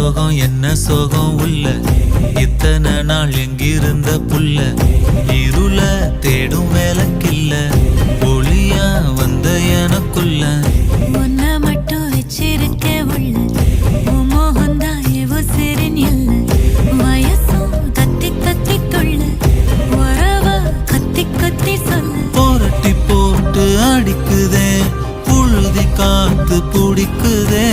சோகம் என்ன சோகம் உள்ள இத்தனை நாள் எங்கிருந்த புல்ல இருள தேடும் வேலைக்கில்ல ஒளியா வந்த எனக்குள்ள உன்னை மட்டும் வச்சிருக்க உள்ள உன் மோகந்தான் எவோ சிறின் எல்ல வயசும் கத்தி கத்தி கொள்ள உறவ கத்தி கத்தி சொல்ல போரட்டி போட்டு அடிக்குதே புழுதி காத்து பிடிக்குதே